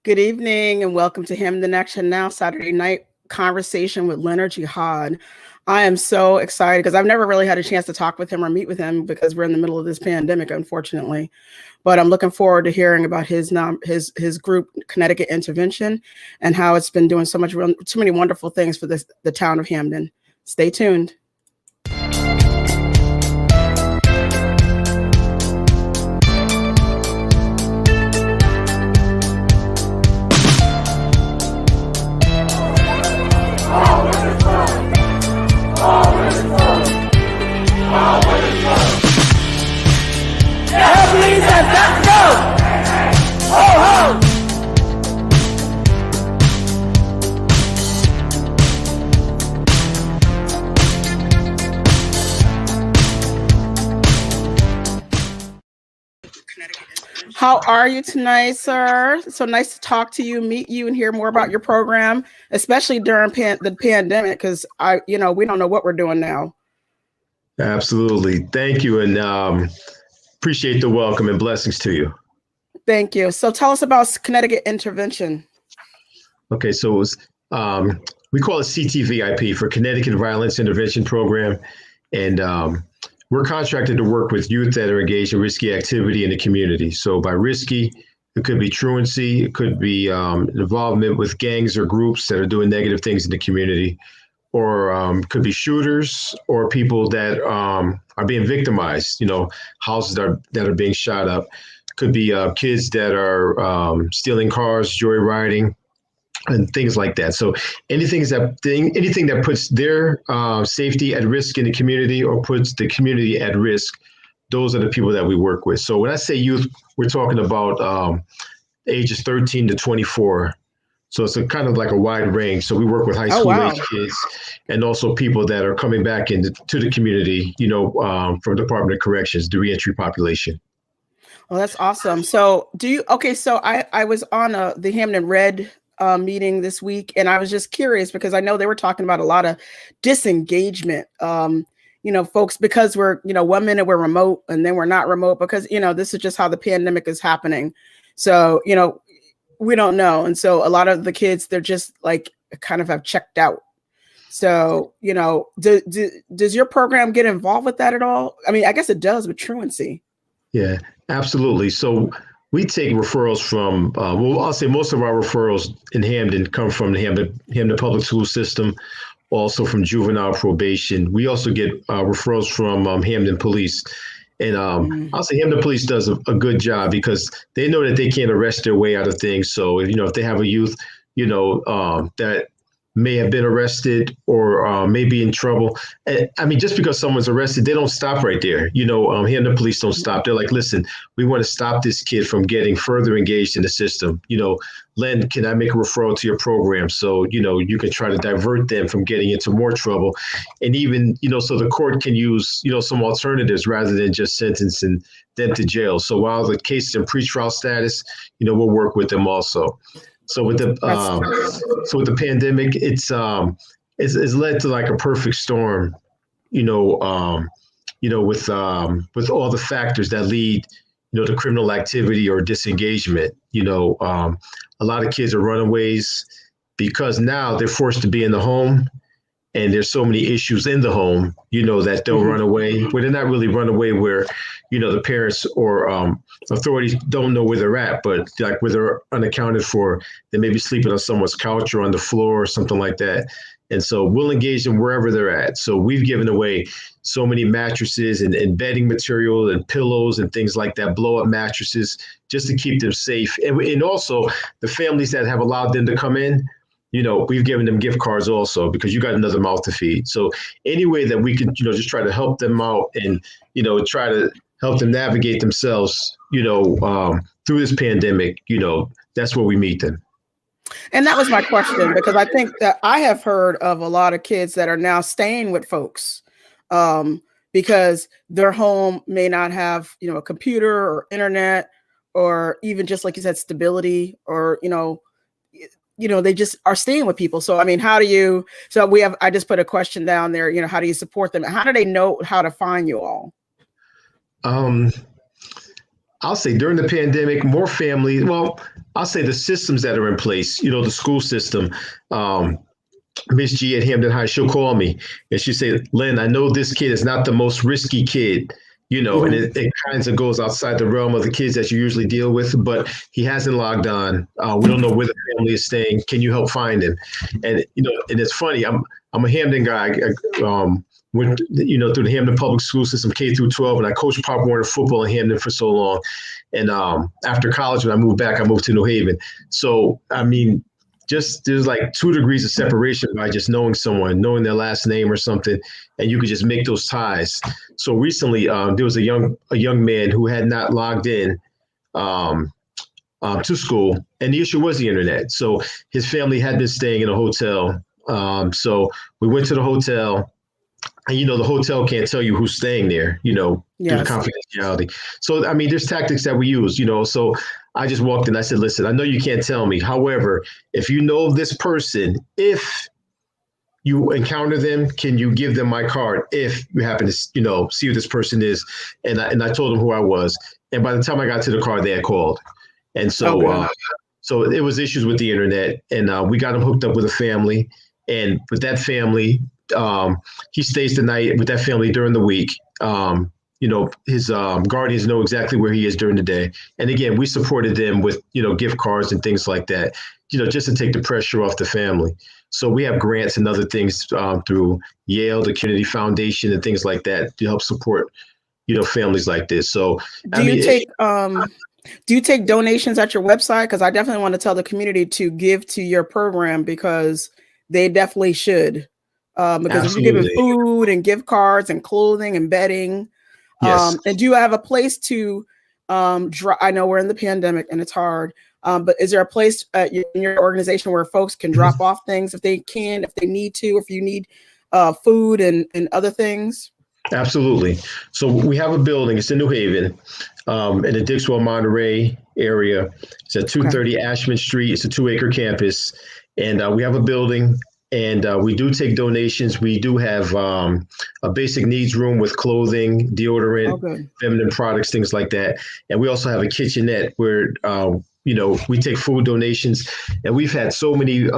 Good evening and welcome to Hamden Action Now Saturday night conversation with Leonard Jahad. I am so excited because I've never really had a chance to talk with him or meet with him because we're in the middle of this pandemic, unfortunately. But I'm looking forward to hearing about his group, Connecticut Intervention, and how it's been doing so many wonderful things for the town of Hamden. Stay tuned. How are you tonight, sir? So nice to talk to you, meet you, and hear more about your program, especially during the pandemic, because we don't know what we're doing now. Absolutely. Thank you. And appreciate the welcome and blessings to you. Thank you. So tell us about Connecticut Intervention. Okay. So it was, we call it CTVIP for Connecticut Violence Intervention Program. And we're contracted to work with youth that are engaged in risky activity in the community. So by risky, it could be truancy, it could be involvement with gangs or groups that are doing negative things in the community, or could be shooters or people that are being victimized, houses that are being shot up. Could be kids that are stealing cars, joyriding, and things like that. So anything that puts their safety at risk in the community or puts the community at risk, those are the people that we work with. So when I say youth, we're talking about ages 13 to 24. So it's a kind of like a wide range. So we work with high school age kids and also people that are coming back into the community, from Department of Corrections, the reentry population. Well, that's awesome. So so I was on the Hamden Red meeting this week, and I was just curious because I know they were talking about a lot of disengagement, folks, because we're, 1 minute we're remote and then we're not remote because, this is just how the pandemic is happening. So, we don't know. And so a lot of the kids, they're just like kind of have checked out. So, does your program get involved with that at all? I mean, I guess it does with truancy. Yeah, absolutely. So we take referrals from, I'll say most of our referrals in Hamden come from the Hamden Public School System, also from juvenile probation. We also get referrals from Hamden Police. And I'll say Hamden Police does a good job because they know that they can't arrest their way out of things. So, if they have a youth, that may have been arrested or may be in trouble. I mean, just because someone's arrested, they don't stop right there. Hamden Police don't stop. They're like, listen, we want to stop this kid from getting further engaged in the system. Len, can I make a referral to your program? So, you can try to divert them from getting into more trouble. And even, so the court can use, some alternatives rather than just sentencing them to jail. So while the case is in pretrial status, we'll work with them also. So with the pandemic, it's led to like a perfect storm, with all the factors that lead, to criminal activity or disengagement. A lot of kids are runaways because now they're forced to be in the home, and there's so many issues in the home, that they'll run away. Well, they're not really run away where, the parents or authorities don't know where they're at, but like where they're unaccounted for, they may be sleeping on someone's couch or on the floor or something like that. And so we'll engage them wherever they're at. So we've given away so many mattresses and bedding material and pillows and things like that, blow up mattresses, just to keep them safe. And also the families that have allowed them to come in, we've given them gift cards also because you got another mouth to feed. So any way that we can, just try to help them out and, try to help them navigate themselves, through this pandemic, that's where we meet them. And that was my question, because I think that I have heard of a lot of kids that are now staying with folks because their home may not have, a computer or internet, or even just like you said, stability, or, they just are staying with people. So, I mean, I just put a question down there, how do you support them? How do they know how to find you all? I'll say during the pandemic, more family. Well, I'll say the systems that are in place. The school system. Miss G at Hamden High, she'll call me and she say, "Len, I know this kid is not the most risky kid." And Mhm. it kind of goes outside the realm of the kids that you usually deal with, but he hasn't logged on. We don't know where the family is staying. Can you help find him? And and it's funny. I'm a Hamden guy. Went through the Hamden public school system K through 12, and I coached Pop Warner football in Hamden for so long. And after college, when I moved back, I moved to New Haven. So I mean, just there's like 2 degrees of separation by just knowing someone, knowing their last name or something, and you could just make those ties. So recently, there was a young man who had not logged in um, to school, and the issue was the internet. So his family had been staying in a hotel. So we went to the hotel, and the hotel can't tell you who's staying there, due to Yes. confidentiality. So I mean, there's tactics that we use, So I just walked in. I said, "Listen, I know you can't tell me. However, if you know this person, if you encounter them, can you give them my card if you happen to, see who this person is?" And I told them who I was. And by the time I got to the car, they had called. And Oh, so, good. so it was issues with the internet, and we got him hooked up with a family. And with that family, he stays the night with that family during the week. His guardians know exactly where he is during the day. And again, we supported them with, gift cards and things like that, just to take the pressure off the family. So we have grants and other things through Yale, the Kennedy Foundation, and things like that to help support, families like this. So, Do you take do you take donations at your website? Because I definitely want to tell the community to give to your program because they definitely should. Because if you're giving absolutely. food and gift cards and clothing and bedding, Yes. and do you have a place to I know we're in the pandemic and it's hard, but is there a place in your organization where folks can drop off things if they can, if they need to, if you need food and other things? Absolutely. So we have a building. It's in New Haven, in the Dixwell Monterey area. It's at Okay. 230 Ashman Street. It's a 2-acre campus, and we have a building. And we do take donations. We do have a basic needs room with clothing, Oh, deodorant, good. feminine products, things like that. And we also have a kitchenette where we take food donations. And we've had so many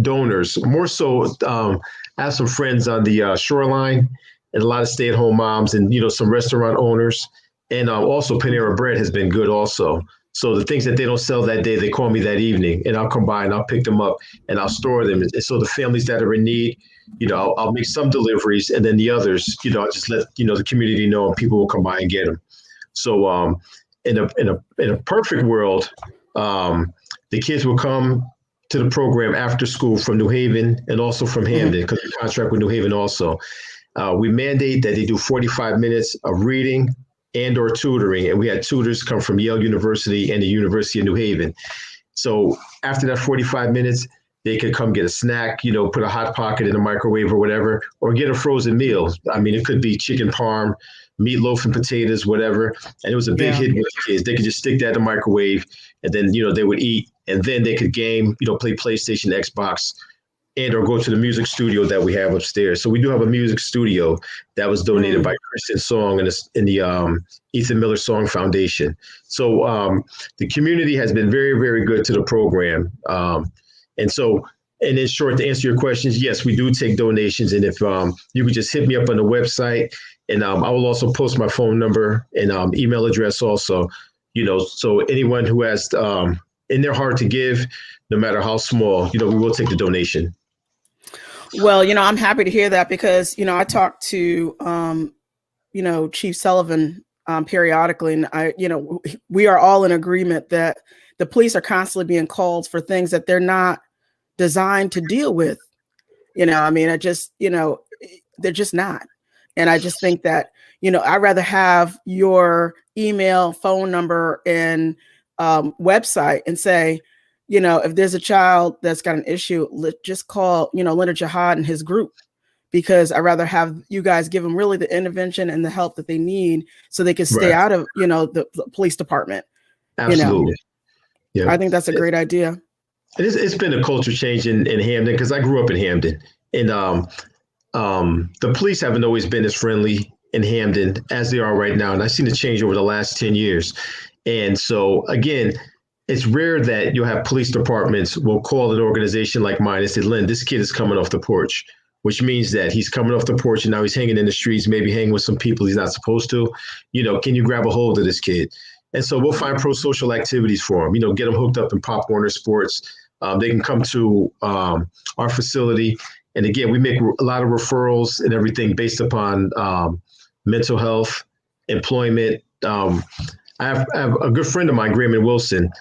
donors. More so, I have some friends on the shoreline, and a lot of stay-at-home moms, and some restaurant owners, and also Panera Bread has been good also. So the things that they don't sell that day, they call me that evening, and I'll come by and I'll pick them up and I'll store them. And so the families that are in need, I'll make some deliveries, and then the others, I'll just let the community know, and people will come by and get them. So in a perfect world, the kids will come to the program after school from New Haven and also from Mhm. Hamden, because we contract with New Haven also. We mandate that they do 45 minutes of reading and or tutoring, and we had tutors come from Yale University and the University of New Haven. So after that 45 minutes, they could come get a snack, put a hot pocket in the microwave or whatever, or get a frozen meal. I mean, it could be chicken parm, meatloaf and potatoes, whatever. And it was a big Yeah. hit with the kids. They could just stick that in the microwave, and then, they would eat, and then they could game, play PlayStation, Xbox, and or go to the music studio that we have upstairs. So we do have a music studio that was donated by Kristen Song in the Ethan Miller Song Foundation. So the community has been very, very good to the program. And in short, to answer your questions, yes, we do take donations. And if you could just hit me up on the website, and I will also post my phone number and email address also, so anyone who has in their heart to give, no matter how small, we will take the donation. Well, I'm happy to hear that because, I talked to, Chief Sullivan periodically, and we are all in agreement that the police are constantly being called for things that they're not designed to deal with. I mean, they're just not. And I just think that, I'd rather have your email, phone number, and website and say, if there's a child that's got an issue, just call, Leonard Jahad and his group, because I'd rather have you guys give them really the intervention and the help that they need so they can stay Right. out of, the police department. Absolutely. Yeah. I think that's a great idea. It's been a culture change in Hamden, because I grew up in Hamden, and the police haven't always been as friendly in Hamden as they are right now. And I've seen it change over the last 10 years. And so, again, it's rare that you'll have police departments will call an organization like mine and say, Lynn, this kid is coming off the porch, which means that he's coming off the porch and now he's hanging in the streets, maybe hanging with some people he's not supposed to. Can you grab a hold of this kid? And so we'll find pro-social activities for him, get them hooked up in Pop Warner Sports. They can come to our facility. And again, we make a lot of referrals and everything based upon mental health, employment. I have a good friend of mine, Graham Wilson.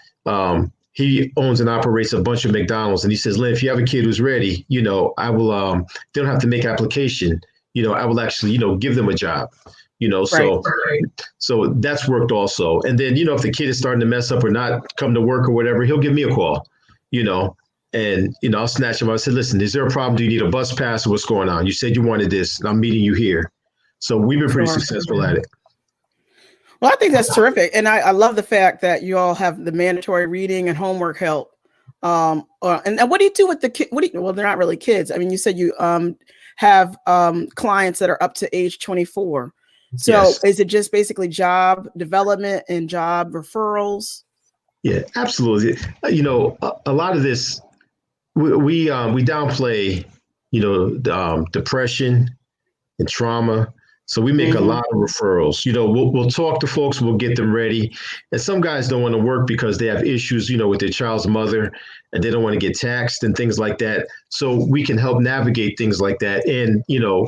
He owns and operates a bunch of McDonald's. And he says, Lynn, if you have a kid who's ready, I will, they don't have to make application. I will actually, give them a job, so that's worked also. And then, if the kid is starting to mess up or not come to work or whatever, he'll give me a call, and, I'll snatch him. I said, listen, is there a problem? Do you need a bus pass or what's going on? You said you wanted this and I'm meeting you here. So we've been pretty successful at it. Well, I think that's terrific. And I love the fact that you all have the mandatory reading and homework help. And what do you do with the kids? Well, they're not really kids. I mean, you said you have clients that are up to age 24. So yes. Is it just basically job development and job referrals? Yeah, absolutely. A lot of this, we downplay, depression and trauma. So we make a lot of referrals. We'll talk to folks, we'll get them ready. And some guys don't want to work because they have issues, with their child's mother, and they don't want to get taxed and things like that. So we can help navigate things like that and,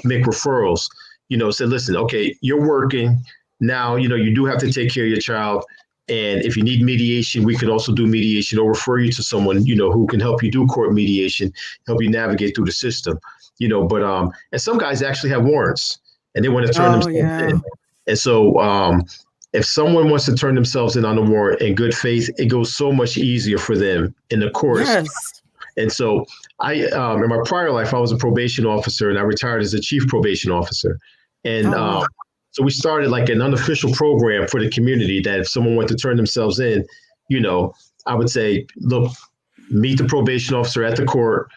make referrals. Say, listen, okay, you're working now, you do have to take care of your child. And if you need mediation, we can also do mediation or refer you to someone, who can help you do court mediation, help you navigate through the system, but and some guys actually have warrants. And they want to turn themselves in. And so if someone wants to turn themselves in on the warrant in good faith, it goes so much easier for them in the courts. Yes. And so I, in my prior life, I was a probation officer and I retired as a chief probation officer. And so we started like an unofficial program for the community that if someone wanted to turn themselves in, I would say, look, meet the probation officer at the court.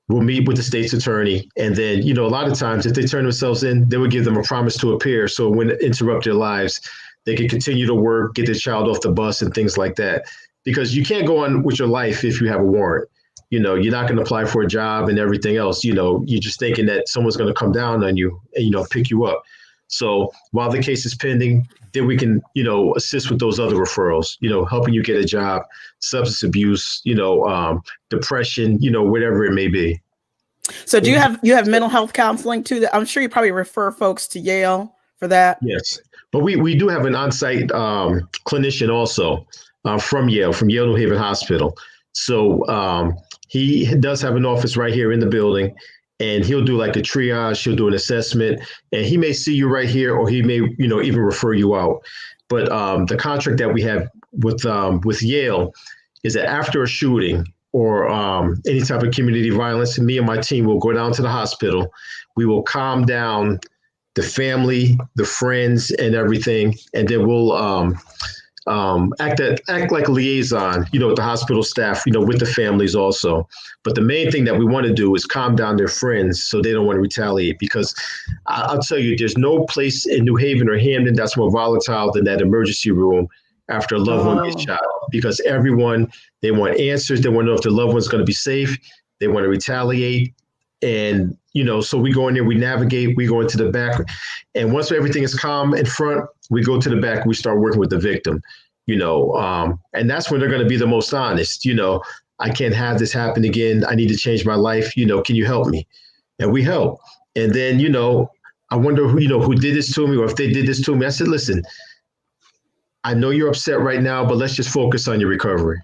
We'll meet with the state's attorney. And then, a lot of times if they turn themselves in, they would give them a promise to appear. So when it interrupt their lives, they can continue to work, get their child off the bus and things like that. Because you can't go on with your life if you have a warrant. You're not going to apply for a job and everything else. You're just thinking that someone's going to come down on you and, pick you up. So while the case is pending, then we can, assist with those other referrals, helping you get a job, substance abuse, depression, whatever it may be. So do you have mental health counseling too? I'm sure you probably refer folks to Yale for that. Yes, but we do have an on-site clinician also from Yale New Haven Hospital. So he does have an office right here in the building. And he'll do like a triage, he'll do an assessment, and he may see you right here, or he may, even refer you out. But the contract that we have with Yale is that after a shooting or any type of community violence, me and my team will go down to the hospital. We will calm down the family, the friends, and everything, and then we'll act like a liaison, with the hospital staff, with the families also. But the main thing that we want to do is calm down their friends so they don't want to retaliate, because I'll tell you, there's no place in New Haven or Hamden that's more volatile than that emergency room after a loved one gets shot, because everyone, they want answers. They want to know if their loved one's going to be safe. They want to retaliate. And, so we go in there, we navigate, we go into the back. And once everything is calm in front, we go to the back, we start working with the victim, and that's when they're going to be the most honest. I can't have this happen again. I need to change my life. Can you help me? And we help. And then, I wonder who did this to me, or if they did this to me. I said, listen, I know you're upset right now, but let's just focus on your recovery.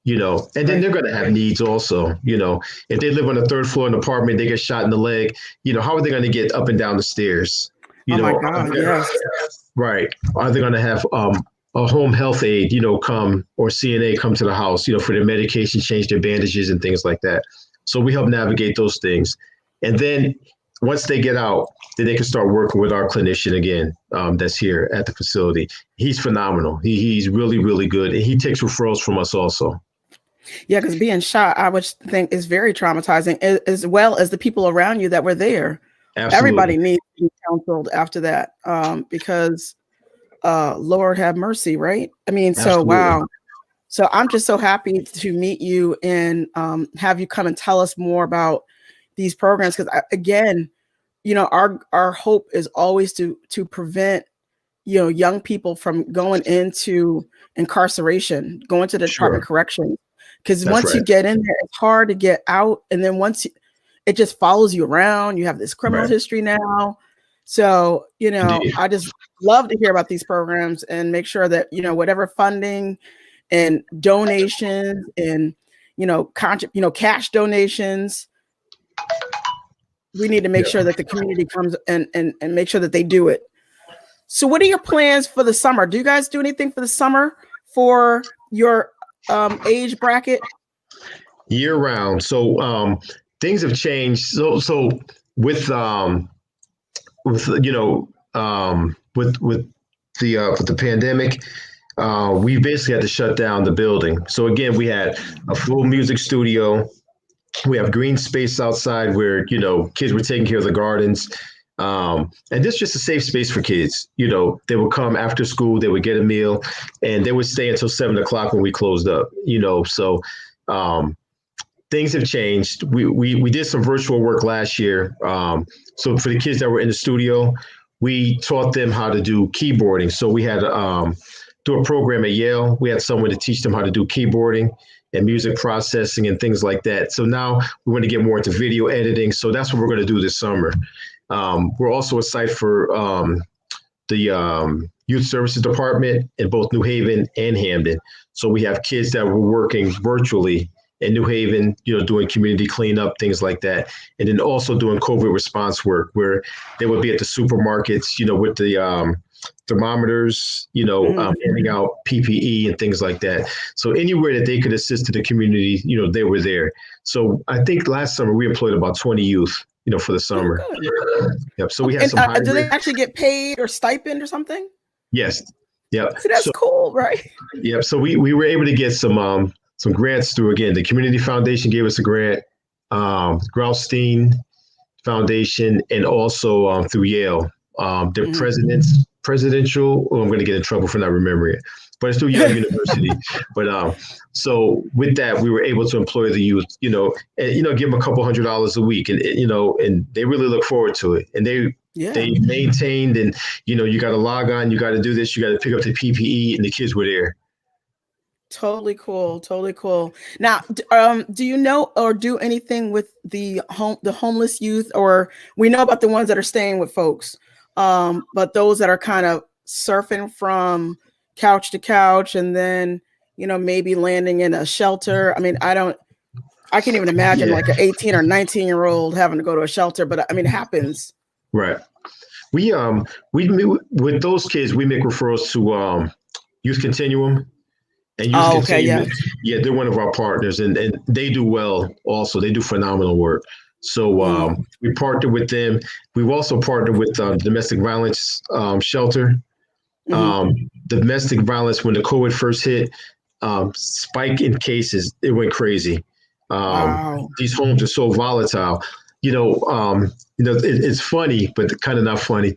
And then they're going to have needs also. If they live on the third floor in an apartment, they get shot in the leg, how are they going to get up and down the stairs? Oh my God, yes. Right. Are they going to have a home health aide, come, or CNA come to the house, for their medication, change their bandages and things like that. So we help navigate those things. And then once they get out, then they can start working with our clinician again, that's here at the facility. He's phenomenal. He's really, really good. And he takes referrals from us also. Yeah, because being shot, I would think, is very traumatizing, as well as the people around you that were there. Absolutely. Everybody needs to be counseled after that, because Lord have mercy, right? I mean, so Absolutely. wow. So I'm just so happy to meet you and have you come and tell us more about these programs, because again, our hope is always to prevent young people from going into incarceration, going to the Department Sure. of Corrections, because That's once you right. get in there, it's hard to get out, and then it just follows you around. You have this criminal Right. history now, so Indeed. I just love to hear about these programs and make sure that whatever funding and donations and cash donations, we need to make Yeah. sure that the community comes and make sure that they do it. So what are your plans for the summer? Do you guys do anything for the summer for your age bracket? Year round. So things have changed. So with with you know with the pandemic, we basically had to shut down the building. So again, we had a full music studio. We have green space outside where kids were taking care of the gardens. And this is just a safe space for kids. They would come after school, they would get a meal, and they would stay until 7 o'clock when we closed up. So um, things have changed. We did some virtual work last year. So for the kids that were in the studio, we taught them how to do keyboarding. So we had do a program at Yale. We had someone to teach them how to do keyboarding and music processing and things like that. So now we want to get more into video editing. So that's what we're going to do this summer. We're also a site for the youth services department in both New Haven and Hamden. So we have kids that were working virtually in New Haven, doing community cleanup, things like that. And then also doing COVID response work where they would be at the supermarkets, with the thermometers, handing out PPE and things like that. So anywhere that they could assist the community, they were there. So I think last summer we employed about 20 youth, for the Oh, summer. good. Yep. So we Okay. had some And do they hybrid. actually get paid or stipend or something? Yes. Yep. See, that's So cool, right? yep. So we were able to get some grants through, again, the Community Foundation gave us a grant, Graustein Foundation, and also through Yale. Their presidential, I'm going to get in trouble for not remembering it, but it's through Yale University. But so with that, we were able to employ the youth, and give them a couple $100 a week, and and they really look forward to it, and they Yeah. maintained, and you got to log on, you got to do this, you got to pick up the PPE, and the kids were there. Totally cool. Totally cool. Now, do you know or do anything with the homeless youth, or we know about the ones that are staying with folks, but those that are kind of surfing from couch to couch and then, maybe landing in a shelter. I mean, I can't even imagine like an 18 or 19-year-old having to go to a shelter, but I mean, it happens. Right. We with those kids, we make referrals to Youth Continuum. And Youth Oh, okay. Continuum, Yeah. yeah, they're one of our partners, and they do well also. They do phenomenal work. So we partner with them. We've also partnered with domestic violence shelter. Domestic violence, when the COVID first hit, spike in cases, it went crazy. Wow. These homes are so volatile. It's funny, but kind of not funny.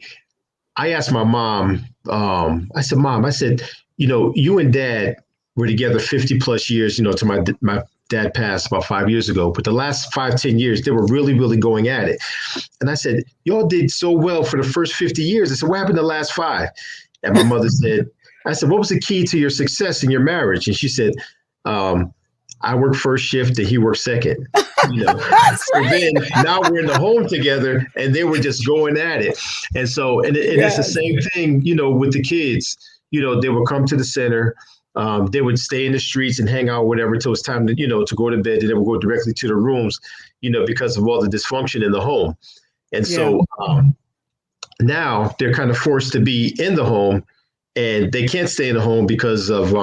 I asked my mom, I said, Mom, you and Dad were together 50 plus years, to my dad passed about 5 years ago, but the last 5, 10 years, they were really, really going at it. And I said, y'all did so well for the first 50 years. I said, what happened the last 5? And my mother said, I said, what was the key to your success in your marriage? And she said, I work first shift and he worked second. That's So right. then now we're in the home together and they were just going at it. And so, and it's the Yes. same thing, with the kids, they would come to the center. They would stay in the streets and hang out, whatever, until it's time to, to go to bed. And they would go directly to the rooms, because of all the dysfunction in the home. And Yeah. so now they're kind of forced to be in the home, and they can't stay in the home because of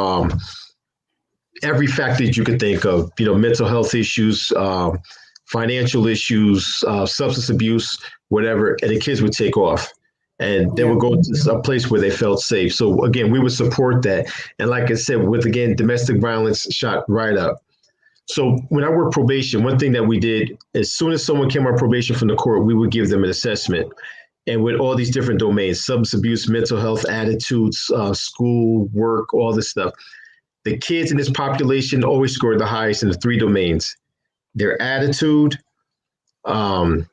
every factor that you could think of, mental health issues, financial issues, substance abuse, whatever. And the kids would take off. And they Yeah. would go to a place where they felt safe. So again, we would support that. And like I said, with again, domestic violence shot right up. So when I worked probation, one thing that we did, as soon as someone came on probation from the court, we would give them an assessment. And with all these different domains, substance abuse, mental health, attitudes, school, work, all this stuff, the kids in this population always scored the highest in the three domains: their attitude, dysfunctional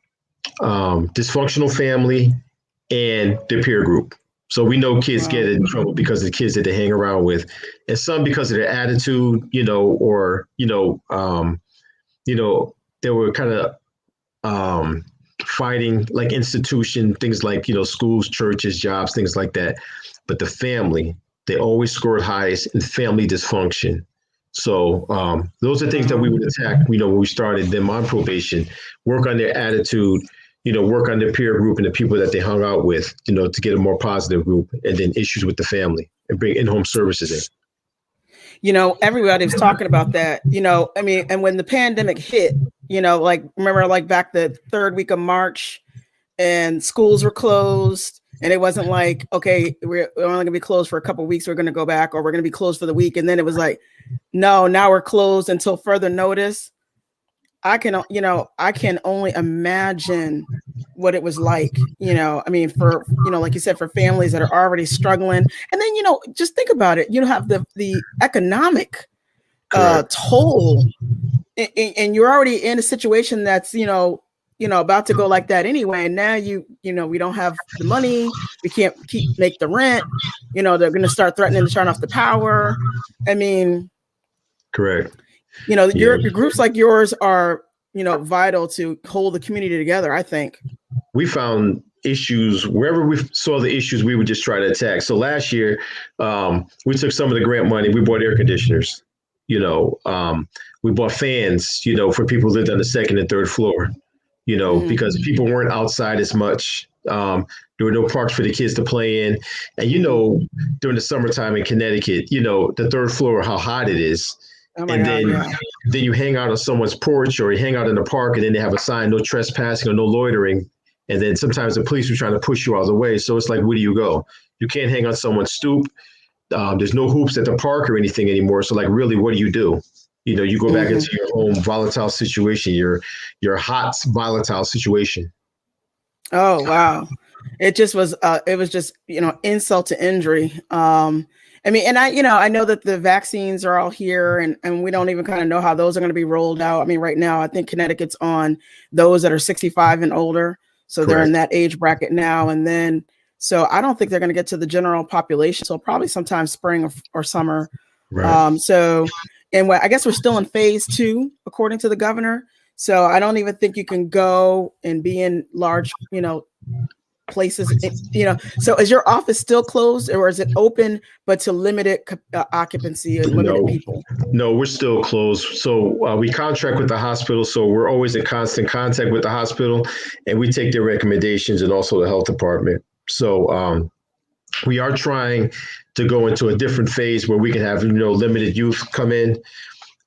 family, and their peer group. So we know kids get in trouble because of the kids that they hang around with, and some because of their attitude, or they were kind of fighting like institution things like schools, churches, jobs, things like that. But the family, they always scored highest in family dysfunction. So those are things that we would attack. When we started them on probation, work on their attitude, work on their peer group and the people that they hung out with, to get a more positive group, and then issues with the family and bring in-home services in. Everybody was talking about that, and when the pandemic hit, remember like back the third week of March and schools were closed, and it wasn't like, okay, we're only gonna be closed for a couple of weeks, we're gonna go back, or we're gonna be closed for the week. And then it was like, no, now we're closed until further notice. I can only imagine what it was like, for, like you said, for families that are already struggling. And then, just think about it. You have the economic toll, and you're already in a situation that's, about to go like that anyway. And now we don't have the money. We can't make the rent. They're going to start threatening to turn off the power. I mean, correct. Your groups like yours are, vital to hold the community together, I think. We found issues wherever we saw the issues, we would just try to attack. So last year, we took some of the grant money, we bought air conditioners, we bought fans, for people who lived on the second and third floor, because people weren't outside as much. There were no parks for the kids to play in. And, during the summertime in Connecticut, the third floor, how hot it is. Oh my God, then you hang out on someone's porch, or you hang out in the park, and then they have a sign, no trespassing or no loitering. And then sometimes the police are trying to push you out of the way. So it's like, where do you go? You can't hang on someone's stoop. There's no hoops at the park or anything anymore. So like, really, what do? You go back into your own volatile situation, your hot, volatile situation. Oh, wow. It was just, insult to injury. And I know that the vaccines are all here, and we don't even kind of know how those are going to be rolled out. I mean, right now, I think Connecticut's on those that are 65 and older. So Correct. They're in that age bracket now. And then, so I don't think they're going to get to the general population. So probably sometime spring or summer. Right. I guess we're still in phase 2, according to the governor. So I don't even think you can go and be in large, places, So is your office still closed, or is it open, but to limited occupancy and limited people? No, we're still closed. So we contract with the hospital. So we're always in constant contact with the hospital, and we take their recommendations, and also the health department. So we are trying to go into a different phase where we can have, limited youth come in.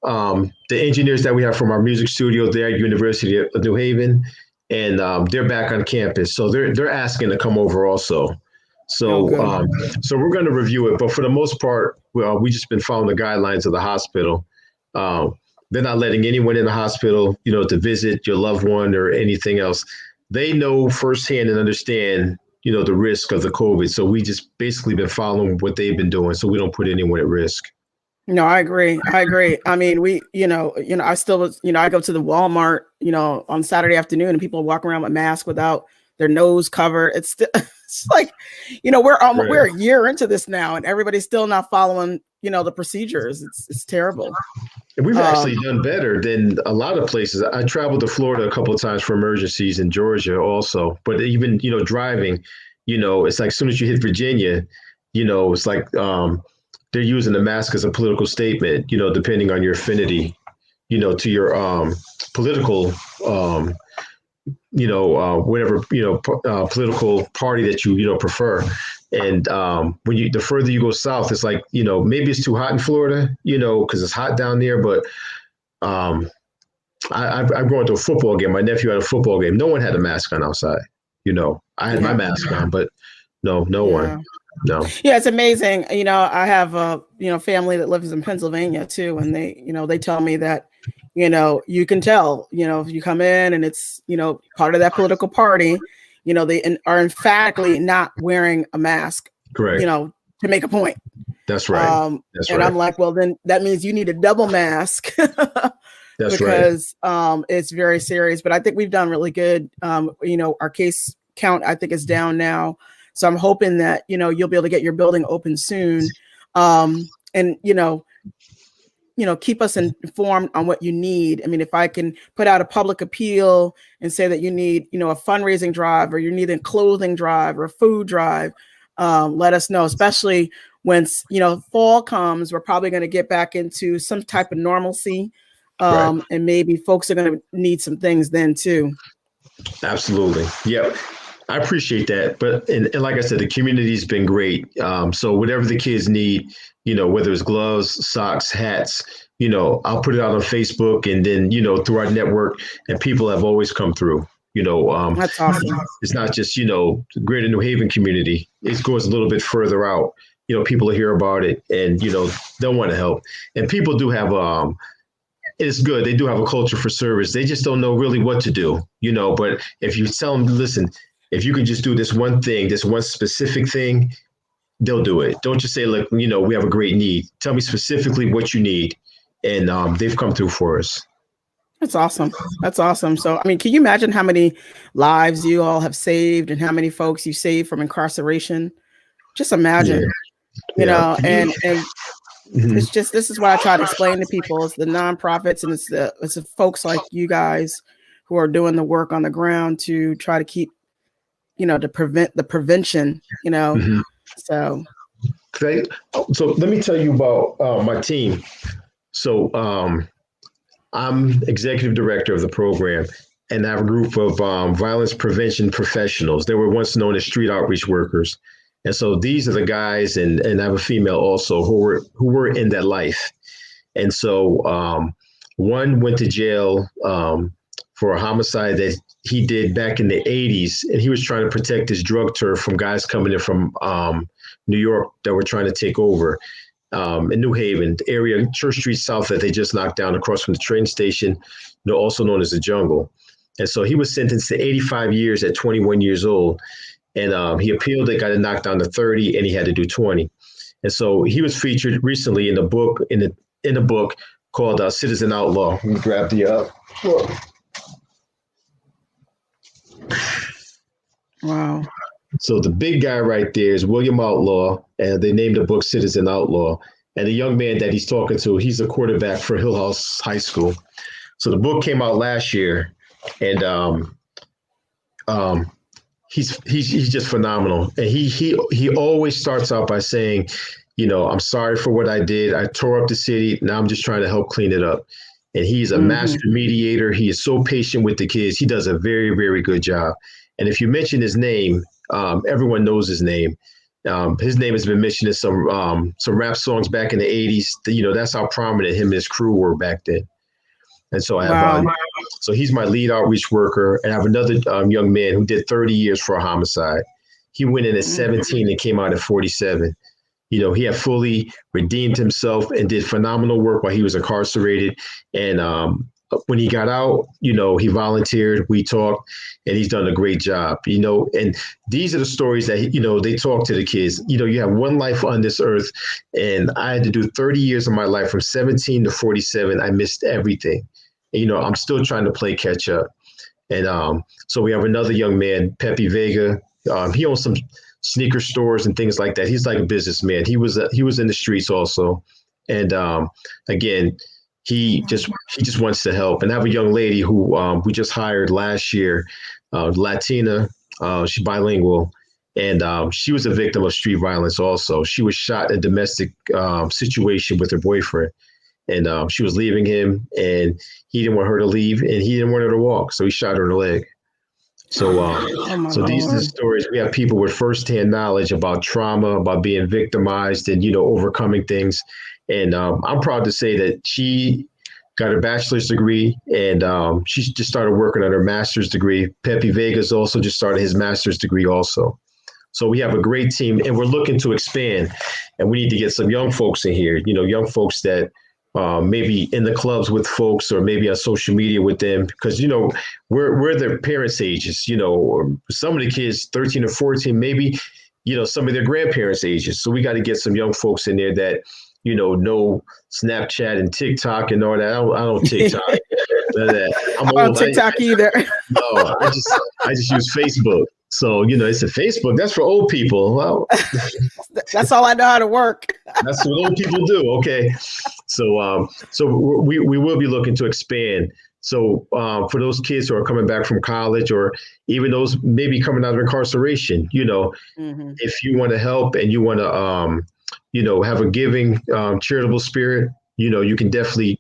The engineers that we have from our music studio there at University of New Haven, and they're back on campus. So they're asking to come over also. So so we're going to review it. But for the most part, we just been following the guidelines of the hospital. They're not letting anyone in the hospital, to visit your loved one or anything else. They know firsthand and understand, the risk of the COVID. So we just basically been following what they've been doing, so we don't put anyone at risk. No, I agree. I mean, I still was, I go to the Walmart, on Saturday afternoon, and people walk around with masks without their nose covered. It's like, we're a year into this now, and everybody's still not following, the procedures. It's terrible. And we've actually done better than a lot of places. I traveled to Florida a couple of times for emergencies, in Georgia also. But even, driving, it's like as soon as you hit Virginia, it's like they're using the mask as a political statement, depending on your affinity, to your political, whatever, political party that you, prefer. And when the further you go south, it's like, maybe it's too hot in Florida, because it's hot down there. But I'm going to a football game. My nephew had a football game. No one had a mask on outside. I had my mask on, but no one. No. Yeah, it's amazing. I have a family that lives in Pennsylvania too, and they tell me that you can tell, if you come in and it's, part of that political party, they are emphatically not wearing a mask, Correct. To make a point. That's right. That's and right. I'm like, well, then that means you need a double mask. That's because it's very serious. But I think we've done really good. Our case count, I think, is down now. So I'm hoping that, you'll be able to get your building open soon. And, keep us informed on what you need. I mean, if I can put out a public appeal and say that you need, a fundraising drive, or you need a clothing drive or a food drive, let us know, especially when, fall comes. We're probably going to get back into some type of normalcy. Right. And maybe folks are going to need some things then too. Absolutely. Yep. I appreciate that. But, and like I said, the community's been great. So whatever the kids need, whether it's gloves, socks, hats, I'll put it out on Facebook, and then, through our network, and people have always come through. That's awesome. It's not just, the greater New Haven community. It goes a little bit further out. People will hear about it, and, they'll want to help. And people do have, it's good. They do have a culture for service. They just don't know really what to do, but if you tell them, listen, if you can just do this one thing, this one specific thing, they'll do it. Don't just say, look, we have a great need. Tell me specifically what you need. And they've come through for us. That's awesome. That's awesome. So, I mean, can you imagine how many lives you all have saved and how many folks you saved from incarceration? Just imagine, and Mm-hmm. it's just, this is what I try to explain to people. It's the nonprofits, and it's the folks like you guys who are doing the work on the ground to try to keep, to prevent the prevention, Mm-hmm. So let me tell you about my team. So I'm executive director of the program, and I have a group of violence prevention professionals. They were once known as street outreach workers. And so these are the guys, and I have a female also who were in that life. And so one went to jail for a homicide that he did back in the 80s, and he was trying to protect his drug turf from guys coming in from New York that were trying to take over in New Haven, the area, Church Street South, that they just knocked down across from the train station, also known as the Jungle. And so he was sentenced to 85 years at 21 years old. And he appealed it, got it knocked down to 30, and he had to do 20. And so he was featured recently in a book, in a book called Citizen Outlaw. Let me grab the book. Wow. So the big guy right there is William Outlaw, and they named the book Citizen Outlaw. And the young man that he's talking to, he's a quarterback for Hill House High School. So the book came out last year, and he's just phenomenal. And he always starts out by saying, I'm sorry for what I did. I tore up the city. Now I'm just trying to help clean it up. And he's a master mediator. He is so patient with the kids. He does a very, very good job. And if you mention his name, everyone knows his name. His name has been mentioned in some rap songs back in the 80s. That's how prominent him and his crew were back then. And so I have, so he's my lead outreach worker. And I have another young man who did 30 years for a homicide. He went in at 17 and came out at 47. He had fully redeemed himself and did phenomenal work while he was incarcerated. And when he got out, he volunteered, we talked, and he's done a great job, and these are the stories that, they talk to the kids. You have one life on this earth, and I had to do 30 years of my life from 17 to 47. I missed everything. And, I'm still trying to play catch up. And so we have another young man, Pepe Vega. He owns some sneaker stores and things like that. He's like a businessman. He was in the streets also. And again, he just wants to help. And I have a young lady who we just hired last year, Latina. She's bilingual, and she was a victim of street violence also. She was shot in a domestic situation with her boyfriend, and she was leaving him, and he didn't want her to leave, and he didn't want her to walk, so he shot her in the leg. So, so these are the stories. We have people with firsthand knowledge about trauma, about being victimized, and overcoming things. And I'm proud to say that she got her bachelor's degree, and she just started working on her master's degree. Pepe Vegas also just started his master's degree also. So we have a great team, and we're looking to expand. And we need to get some young folks in here, young folks that maybe in the clubs with folks or maybe on social media with them, because we're their parents' ages, or some of the kids 13 or 14, maybe some of their grandparents' ages. So we got to get some young folks in there that know Snapchat and TikTok and all that. I don't TikTok. None of that. I'm I don't old. TikTok either. No, I just use Facebook. So it's a Facebook. That's for old people. Well, that's all I know how to work. that's what old people do. Okay, so we will be looking to expand. So for those kids who are coming back from college, or even those maybe coming out of incarceration, if you want to help and you want to have a giving, charitable spirit, you can definitely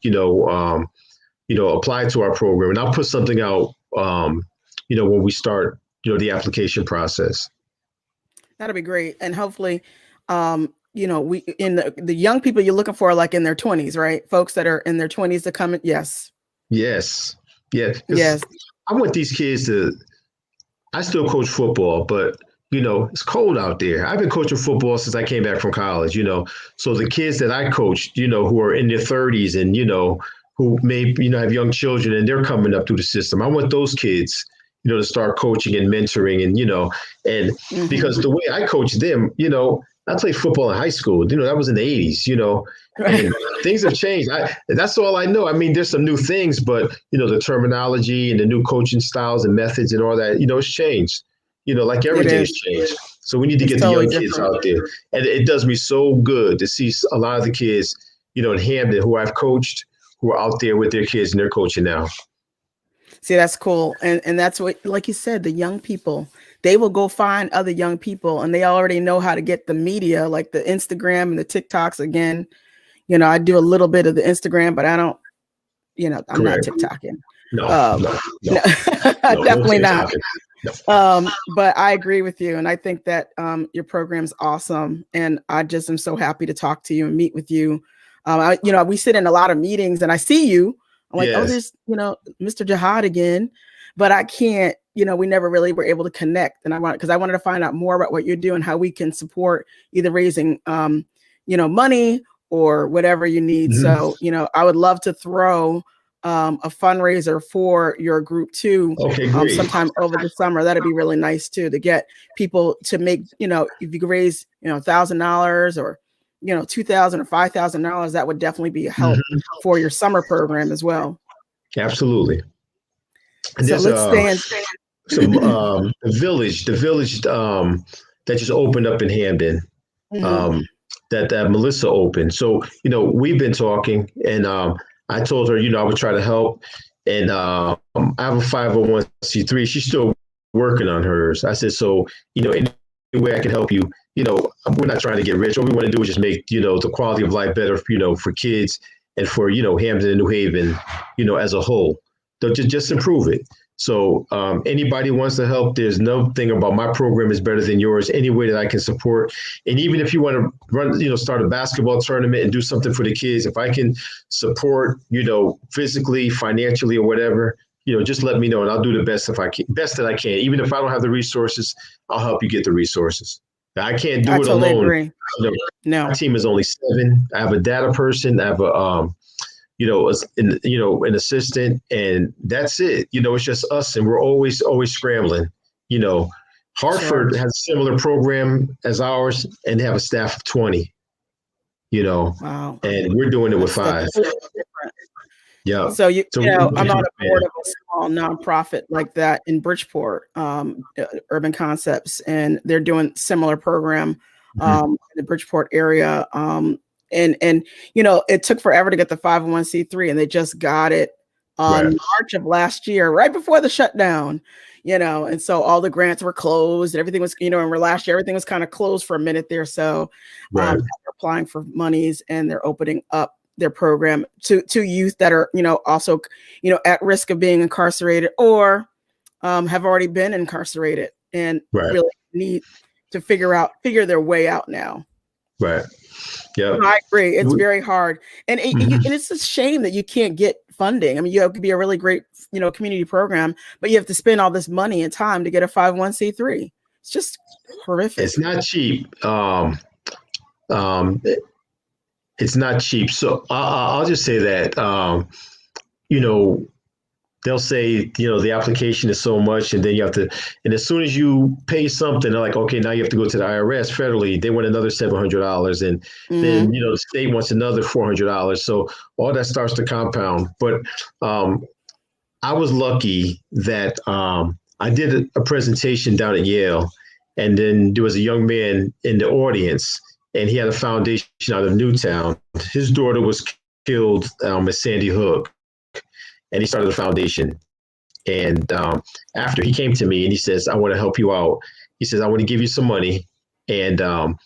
apply to our program. And I'll put something out when we start the application process. That'll be great. And hopefully, we in the young people you're looking for, like in their 20s, right? Folks that are in their 20s to come in. Yes. Yes. Yeah. Yes. I want these kids I still coach football, but it's cold out there. I've been coaching football since I came back from college, so the kids that I coached, who are in their 30s and, who may, have young children and they're coming up through the system. I want those kids, to start coaching and mentoring and because the way I coach them, I played football in high school, that was in the 80s, and things have changed. That's all I know. I mean, there's some new things, but, the terminology and the new coaching styles and methods and all that, it's changed, like everything has changed. So we need to get the young kids out there. And it does me so good to see a lot of the kids, in Hamden who I've coached, who are out there with their kids and they're coaching now. See, that's cool. And that's what, like you said, the young people, they will go find other young people and they already know how to get the media, like the Instagram and the TikToks. Again, I do a little bit of the Instagram, but I don't, I'm not TikToking. No, definitely not. No. But I agree with you. And I think that your program's awesome. And I just am so happy to talk to you and meet with you. We sit in a lot of meetings and I see you. I'm like, yes. Oh, there's, Mr. Jahad again, but I can't, we never really were able to connect. And I wanted to find out more about what you're doing, how we can support either raising, money or whatever you need. So, I would love to throw a fundraiser for your group too. Okay, sometime over the summer. That'd be really nice too, to get people to make, if you could raise, $1,000 or, $2,000 or $5,000, that would definitely be a help for your summer program as well. Absolutely. And so let's stay in. The village that just opened up in Hamden, that Melissa opened. So, we've been talking and I told her, I would try to help. And I have a 501c3. She's still working on hers. I said, so, any way I can help you, we're not trying to get rich. All we want to do is just make, the quality of life better, for kids and for, Hamden and New Haven, as a whole. So just improve it. So anybody wants to help, there's nothing about my program is better than yours. Any way that I can support. And even if you want to run, start a basketball tournament and do something for the kids, if I can support, physically, financially or whatever, just let me know and I'll do the best that I can. Even if I don't have the resources, I'll help you get the resources. I can't do it alone. Agree. No. My team is only 7. I have a data person. I have a an assistant, and that's it. It's just us, and we're always scrambling. Hartford has a similar program as ours, and they have a staff of 20. Wow. And we're doing it with 5. Yeah. So I'm on a board of a small nonprofit like that in Bridgeport, Urban Concepts, and they're doing similar program in the Bridgeport area. And it took forever to get the 501c3, and they just got it on March of last year, right before the shutdown. And so all the grants were closed, and everything was, and last year everything was kind of closed for a minute there. So they're applying for monies, and they're opening up their program to youth that are, also, at risk of being incarcerated or have already been incarcerated and really need to figure their way out now. Right. Yeah. I agree. It's very hard. And it's a shame that you can't get funding. I mean, you have to be a really great, community program, but you have to spend all this money and time to get a 501c3. It's just horrific. It's not cheap. It's not cheap. So I'll just say that, you know, they'll say, the application is so much, and then you have to, and as soon as you pay something, they're like, okay, now you have to go to the IRS federally. They want another $700, and then Mhm. the state wants another $400. So all that starts to compound. But I was lucky that I did a presentation down at Yale, and then there was a young man in the audience, and he had a foundation out of Newtown. His daughter was killed at Sandy Hook, and he started a foundation. And after he came to me and he says, I want to help you out. He says, I want to give you some money, and I'm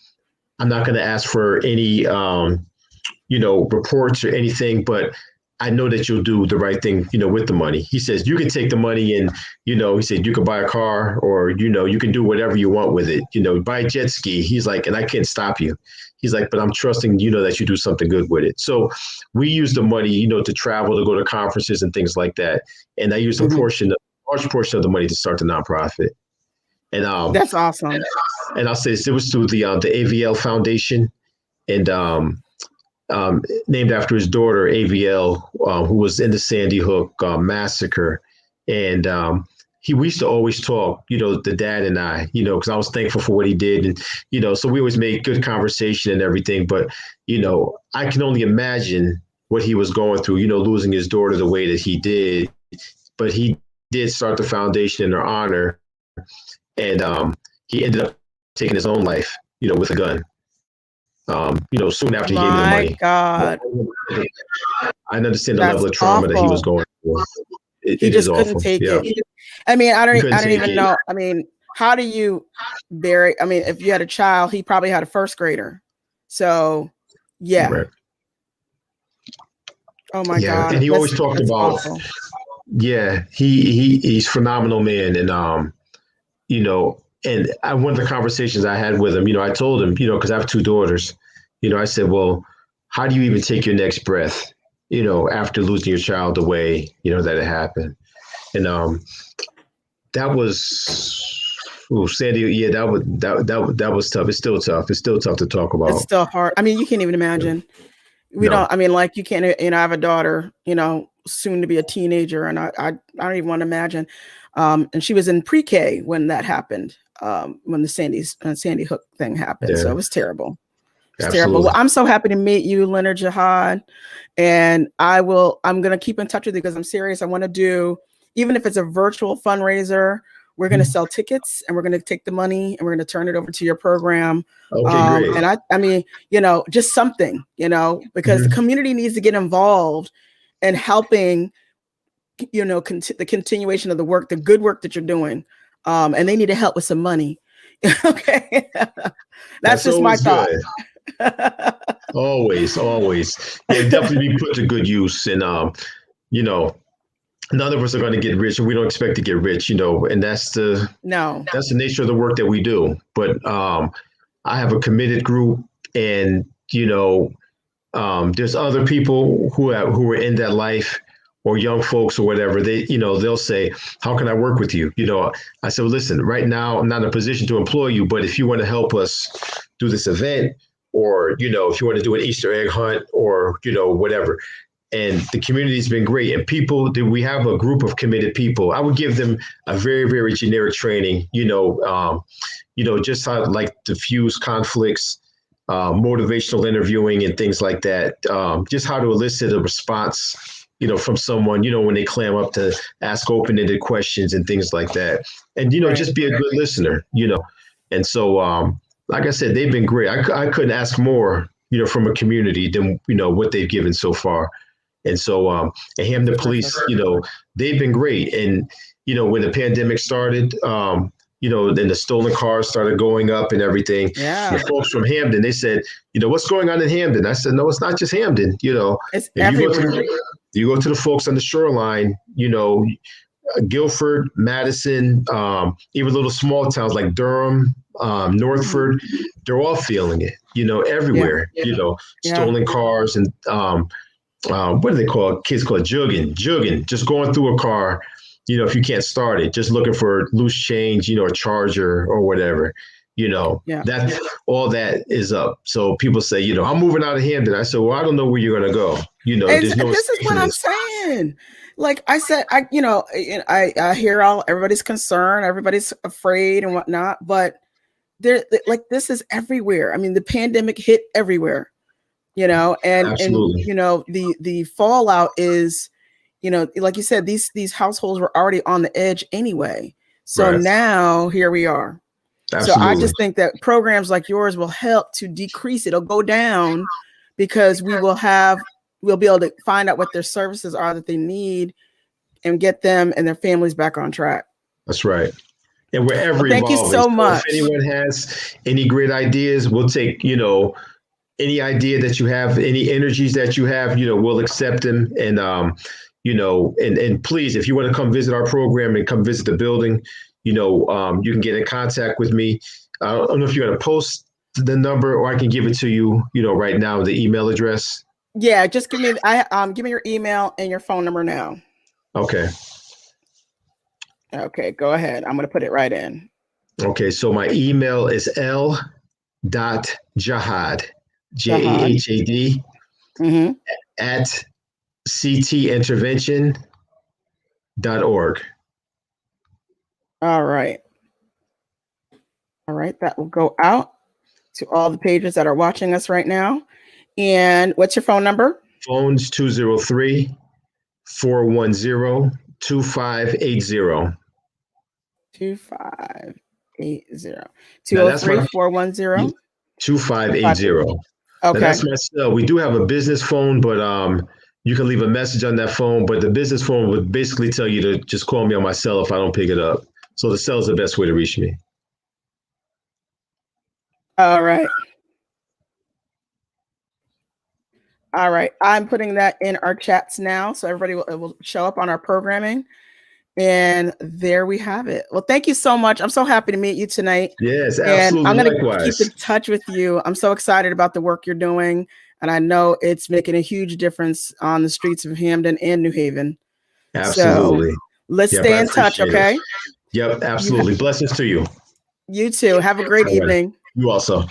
not going to ask for any, reports or anything, but I know that you'll do the right thing, with the money. He says, you can take the money and, he said, you can buy a car, or, you can do whatever you want with it, buy a jet ski. He's like, and I can't stop you. He's like, but I'm trusting, that you do something good with it. So we use the money, to travel, to go to conferences and things like that. And I used a large portion of the money to start the nonprofit. And That's awesome. and I'll say this, it was through the AVL Foundation, and named after his daughter, AVL, who was in the Sandy Hook massacre. And we used to always talk, the dad and I, because I was thankful for what he did. And, so we always made good conversation and everything. But, I can only imagine what he was going through, losing his daughter the way that he did. But he did start the foundation in her honor. And he ended up taking his own life, with a gun. Soon after he gave me the money. My God. I understand the level of trauma that he was going through. He just couldn't take it. I mean, I don't even know. I mean, how do you bury? I mean, if you had a child, he probably had a first grader. So, yeah. Right. Oh my God. And he always talked about, awful. He's a phenomenal man. And, and one of the conversations I had with him, I told him, because I have two daughters, I said, well, how do you even take your next breath, after losing your child the way, that it happened. And that was, Sandy, that was tough. It's still tough. It's still tough to talk about. It's still hard. I mean, you can't even imagine. You can't, I have a daughter, soon to be a teenager, and I don't even want to imagine. And she was in pre-K when that happened, when the Sandy Hook thing happened. Yeah. So it was terrible. Terrible. Well, I'm so happy to meet you, Leonard Jahad. And I'm going to keep in touch with you because I'm serious. I want to do, even if it's a virtual fundraiser, we're going to sell tickets and we're going to take the money and we're going to turn it over to your program. Okay, great. And I mean, just something, because the community needs to get involved in helping, the continuation of the work, the good work that you're doing. And they need to help with some money. Okay. That's just my thought. Always. Yeah, definitely be put to good use. And, none of us are going to get rich, and we don't expect to get rich, and that's the nature of the work that we do. But I have a committed group, and, there's other people who are in that life, or young folks or whatever. They, they'll say, how can I work with you? I said, well, listen, right now I'm not in a position to employ you, but if you want to help us do this event, or, if you want to do an Easter egg hunt, or, whatever. And the community's been great. And we have a group of committed people. I would give them a very, very generic training, just how like diffuse conflicts, motivational interviewing and things like that. Just how to elicit a response, from someone, when they clam up to ask open-ended questions and things like that. And, just be a good listener, And so, like I said, they've been great. I couldn't ask more, from a community than, what they've given so far. And so, and Hamden Police, they've been great. And, when the pandemic started, then the stolen cars started going up and everything. Yeah. The folks from Hamden, they said, what's going on in Hamden? I said, no, it's not just Hamden. It's everywhere. You go to the folks on the shoreline, Guilford, Madison, even little small towns like Durham, Northford, they're all feeling it, everywhere, stolen cars and what do they call it? Kids call it jugging, just going through a car, if you can't start it, just looking for loose change, a charger or whatever. Yeah. that all that is up. So people say, I'm moving out of Hamden. I said, well, I don't know where you're going to go. There's no This is what I'm saying. Like I said, I hear everybody's concerned, everybody's afraid and whatnot, but this is everywhere. I mean, the pandemic hit everywhere, and Absolutely. the fallout is, like you said, these households were already on the edge anyway. So Right. Now here we are. Absolutely. So I just think that programs like yours will help to decrease it. It'll go down because we'll be able to find out what their services are that they need and get them and their families back on track. That's right. And we're ever Thank you evolving. so much. If anyone has any great ideas, we'll take, any idea that you have, any energies that you have, we'll accept them. And, and please, if you want to come visit our program and come visit the building, you can get in contact with me. I don't know if you're going to post the number or I can give it to you, right now, the email address. Yeah, just give me your email and your phone number now. Okay. Okay, go ahead. I'm going to put it right in. Okay, so my email is l.jahad, Jahad, at ctintervention.org. All right. That will go out to all the pages that are watching us right now. And what's your phone number? Phone's 203-410-2580. 2580. 203-410. 2580. Okay. Now that's my cell. We do have a business phone, but you can leave a message on that phone. But the business phone would basically tell you to just call me on my cell if I don't pick it up. So the cell is the best way to reach me. All right. I'm putting that in our chats now, so everybody will show up on our programming. And there we have it. Well, thank you so much. I'm so happy to meet you tonight. Yes, absolutely. And I'm going to keep in touch with you. I'm so excited about the work you're doing. And I know it's making a huge difference on the streets of Hamden and New Haven. Absolutely. So let's stay in touch, okay? Yep, absolutely. Blessings to you. You too. Have a great evening. You also.